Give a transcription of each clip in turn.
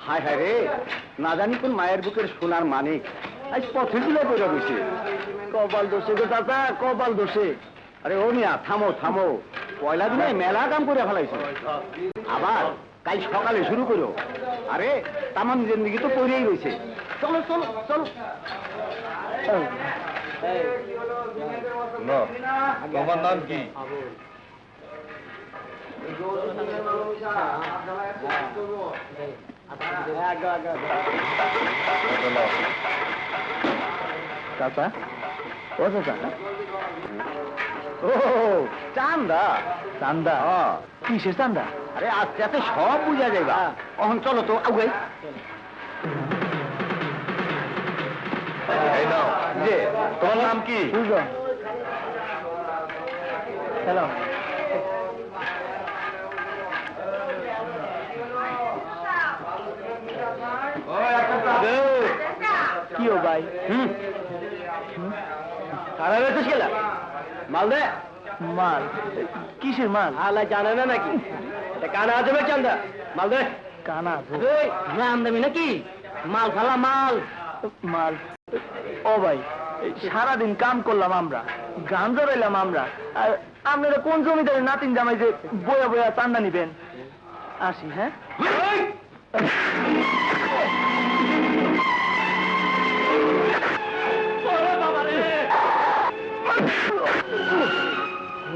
হায় হায় রে, না জানি কোন মায়ের বুকের সোনার মানিক আজ পথে তুলে বেরো গেছে। কপাল দোষে গো চাচা, কপাল দোষে। আরে ও মিয়া থামো থামো, পয়লা দিনে মেলা কাম করে ফেলাইছো, আবার কাল সকালে শুরু করো। আরে তামাম জিন্দিগি তো পড়েই রয়েছে। চলো চলো চলো। তোমার নাম কি? চাচা, ও চাচা, ও চান্দা। চান্দা? কিসের চান্দা? আরে আস্তে আস্তে সব বুঝা যাইবা। অহন চলো তো আগে। এই নাও। যে তোমার নাম কি? হ্যালো। কি ও ভাই? খারাপ হয়েছিস গেলা? মাল দে। মাল? কিসের মাল? আল্লাহ জানে না নাকি? এটা কানা আজমের চান্দা। মাল দে। কানা নাম দেবি নাকি? মাল খালা মাল। মাল? ও ভাই, সারাদিন কাম করলাম আমরা, গান জড়াইলাম আমরা, আর আপনারা কোন জমিদারের নাতিন জামাই যে বয়া বয়া চান্দা নিবেন? আসি। হ্যাঁ,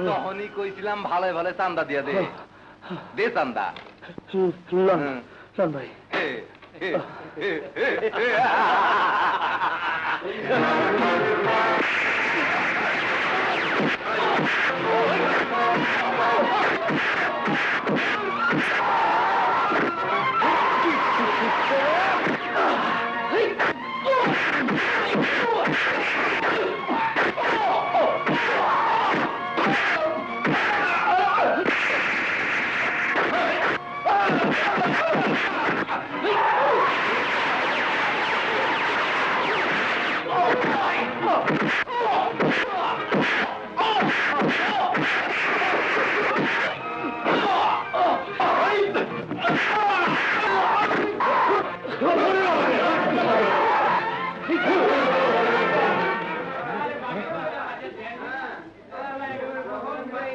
তখনই কইছিলাম ভালো ভালো চান্দা দিয়া দে। দে চান্দা। ভাই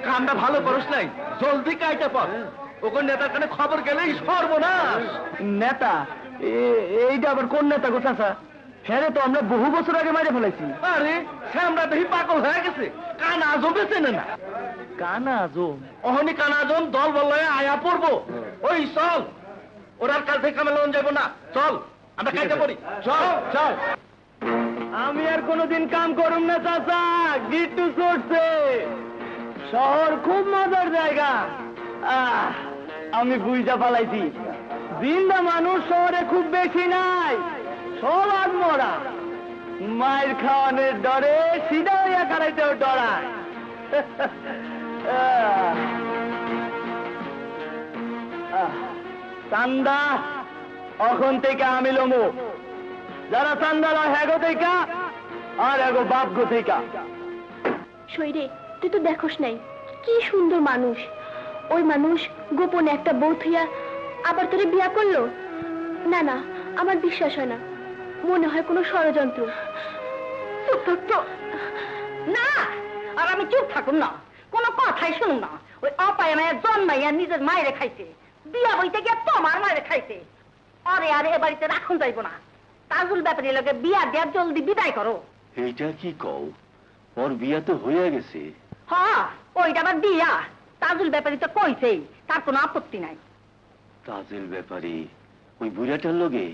কামটা ভালো করস নাই, জলদি কাইটা পর। ওখান নেতার কানে খবর গেলেই সর্বনাশ। নেতা? এইটা আবার কোন নেতা গো চাচা? হ্যাঁ তো আমরা বহু বছর আগে মারে ফেলাইছি। আরে সে আমরা দেখি পাগল হয়ে গেছে। কানা আজম চেনে না? কানা আজম? অহনি কানা আজম দল বললে আয়া পড়বো। ওই চল, ওরার কাল থেকে কামে যাবো না। চল আমরা কাইটা পড়ি। চল চল। আমি আর কোনদিন কাম করুম না চাচা, গিট্টু চড়ছে। শহর খুব মজার জায়গা। আমি বুঝা পালাইছি, জিন্দা মানুষ শহরে খুব বেশি নাই, সব আত্মরা। মায়ের খাওয়ানোর ডরে সিধা হইয়া কারাইতেও ডরায়। চান্দা এখন থেকে আমি লমু, যারা চান্দা লয় হ্যাগো থেকে আর এগো বাপ গো থেকে। শৈরে, তুই তো দেখোস নাই কি সুন্দর মানুষ। ওই মানুষ গোপনে একটা বউ থইয়া আবার তোরে বিয়া করলো? না না, আমার বিশ্বাস হয় না, মনে হয় কোনো ষড়যন্ত্র। না, আর আমি চুপ থাকুন না, কোনো কথাই শুনুন না। ওই অপায় মায়ের জন্মাইয়া নিজের মায়েরে খাইছে, বিয়া বইতে গিয়ে তোমার মায়েরে খাইছে। আরে আরে এ বাড়িতে রাখুন যাইব না। তাজুল ব্যাপারী লোকে বিয়া দেয়া জলদি বিদায় করো। এইটা কি কও? ওর বিয়া তো হয়ে গেছে। হ্যাঁ, ওইটা আবার বিয়া। তাজুল ব্যাপারী তো কইছেই, তার কোনো আপত্তি নাই। তাজুল ব্যাপারী ওই বুড়াটার লগে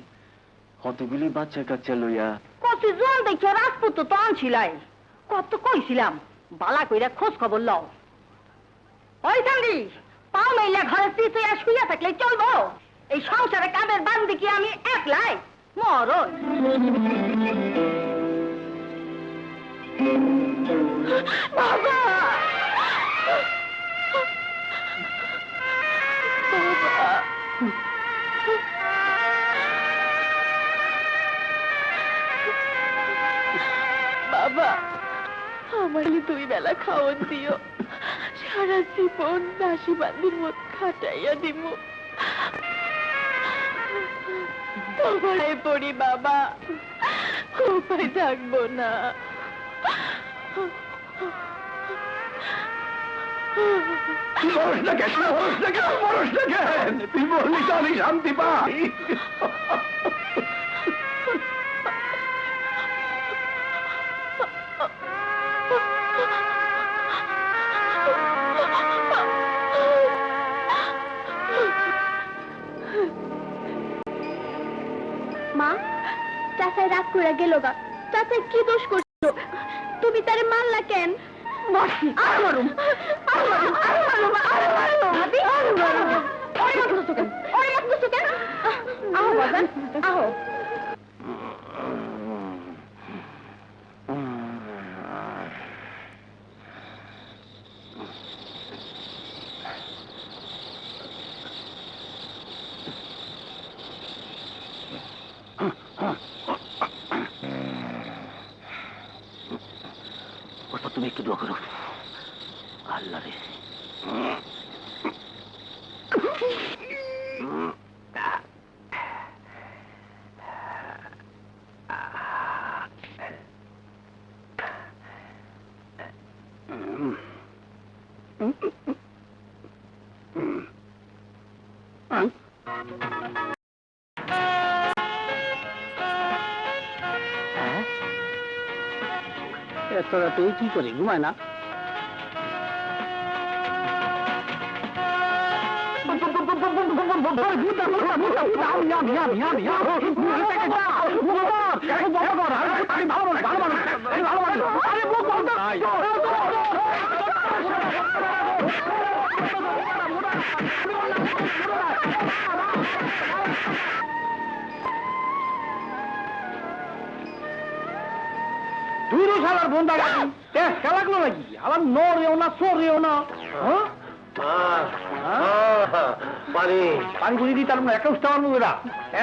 কতগুলি বাচ্চা কাচ্চা লইয়া? কত জন দেখে রাজপুত তো আনছিলাই, কত কইছিলাম বালা কইরা খোঁজ খবর লও। ওই চান্দি, পাও মেইলা ঘরে চিতুইয়া শুইয়া থাকলে চলবো? এই সংসারে কামের বান্দি কি আমি একলাই? মরণ। বাবা, বাবা, আমার দুই বেলা খাওয়ান দিও, সারা জীবন দাসী বান্দির মত হটাইয়া দিব। তোমারে পড়ি বাবা, উপায় থাকবো না। তুই বললি তো আমি শান্তি পাই। মা, চাচাই রাগ করে গেল গা। চাচাই কি দোষ করছো? তুমি তারে মারলা কেন? মারছি, আরো মারুম, আরো মারুম, আরো মারুম, আরো মারুম, ভাবি, আরো মারুম। ওরে মারতেছো কেন? ওরে মারতেছো কেন? আহো বাজান, আহো। তুমি একটু দোয়া করো। আল্লাহ রে, এত রাতে কি করে ঘুমায় না? দুইরো শালার বন্ধা গাছি টেস্কা লাগলো নাকি? আবার নড়েও না, সরেও না। পানি পানি পুরি দিই, তার একটা উঠতে পারবো এরা।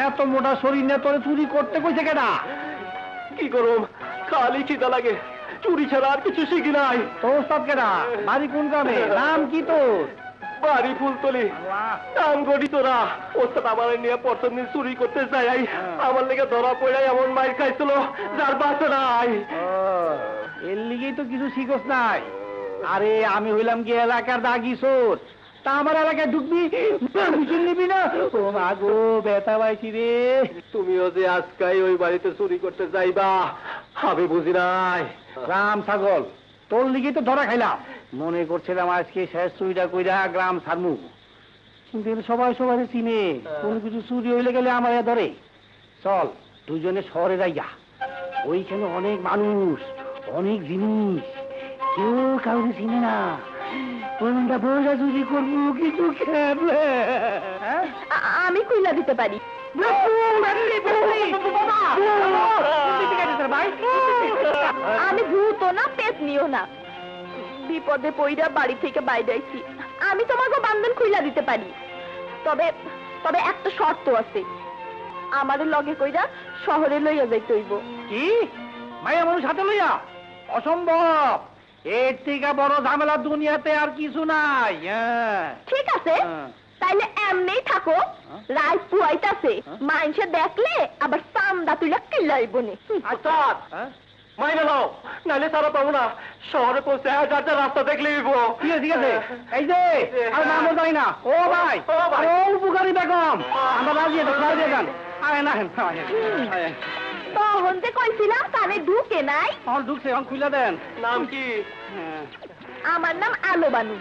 এত মোটা শরীর নিয়ে তোরে চুরি করতে কইছে কেনা? কি করুম, খালি খিদা লাগে, চুরি ছাড়া আর কিছু শিখি নাই। তোর ওস্তাদ কেনা? বাড়ি কোন গ্রামে? নাম কি তোর? বাড়ি ফুলতলি। নাম গড়ি তোরা। ওস্তাদ আমার নিয়ে প্রথম দিন চুরি করতে যাই, আমার লেগে ধরা পড়ে এমন মাইর খাইছিল যার বাসে নাই। এর লিগেই তো কিছু শিখস নাই। আরে আমি হইলাম কি এলাকার দাগি চোর, তা আমার এলাকায় ঢুকবি, পারমিশন নিবি না? ও মা গো, ব্যথা পাইছি রে। তুমিও যে আজকাই ওই বাড়িতে চুরি করতে যাইবা আমি বুঝি নাই। রাম ছাগল, তোর লিগেই তো ধরা খাইলাম। মনে করছিলাম আজকে শেষ চুরিটা কইরা গ্রাম ছাড়মু, কিন্তু সবাই সবাই চিনে, কোন কিছু চুরি হইলে গেলে আমার ধরে। চল দুজনে শহরে যাইয়া, ওইখানে অনেক মানুষ, অনেক জিনিস, কেউ কাউকে চিনে না। কোনটা বসা চুরি করবো কিছু খেলে। আমি কইলা দিতে পারি। আমি ভূত না, পেট নিও না। বিপদে পইরা বাড়ি থেকে বাইরে আইছি। আমি তোমাকে বান্ধন খুইলা দিতে পারি, তবে তবে একটা শর্ত আছে। আমাদের লগে কইরা শহরে লইয়া যাইতে হইব। কি মাইয়া মানুষ হাতে লইয়া? অসম্ভব। এর থেকে বড় ঝামেলা দুনিয়াতে আর কিছু নাই। ঠিক আছে, তাইলে এমনিই থাকো। রাইত পুয়াইতাছে, মানুষে দেখলে আবার চান্দা তুইলা কিল্লাইব নে। মাইনে নাও, নাইলে তারা পাবো না। শহরে পৌঁছে রাস্তা দেখলে ঠিক আছে, ঠিক আছে। এই যে আর নাম যাই না। ও ভাই, ও উপকারী বেগম, আমরা রাজি যান। আরে না, তখন যে কইছিলাম তারে ঢুকে নাই। আমার ঢুকছে, এখন খুলে দেন। নাম কি? আমার নাম আলো বানু।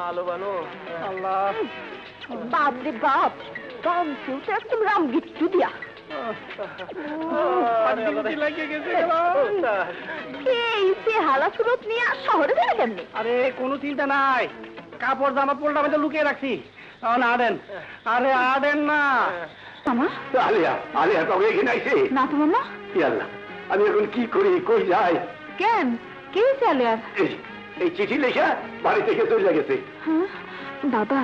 আলো বানো। আল্লাহ, বাপরে বাপ, গামছু তো একদম রাম গিট্টু দিয়া। এই সে হালা সুরত নিয়ে শহরে যাবে কেমনি? আরে কোনো চিন্তা নাই, কাপড় জামা পোলটা আমি লুকিয়ে রাখছি। না দেন, আরে আদেন না। মামা, আলিয়া, আলিয়া তবে এখানে আইছে না তো মামা। কি আল্লাহ, আমি এখন কি করি, কই যাই? কেন, কে চলে আর? এই চিঠি লেখা বাড়ি থেকে চলে গেছে। বাবা,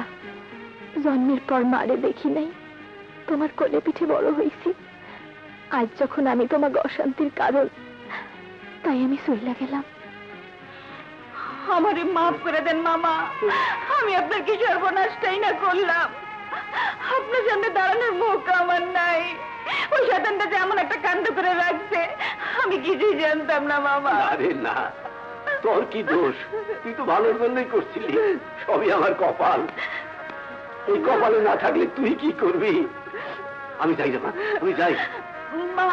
জন্মের পর মারে দেখি নাই, তোমার কোলে পিঠে বড় হয়েছি। আজ যখন আমি তোমাকে অশান্তির কারণ, তাই আমি চলে গেলাম। আমারে মাফ করে দেন মামা। আমি আপনার কি সর্বনাশটাই না করলাম। আপনার সামনে দাঁড়ানোর মুখ আমার নাই। ওই শয়তানটা যে এমন একটা কাণ্ড করে রাখছে আমি কিছুই জানতাম না মামা। আরে না, তোর কি দোষ? তুই তো ভালোর জন্যই করছিলি। সবই আমার কপাল। এই কপালে না থাকলে তুই কি করবি? আমি যাই না, আমি যাই। মা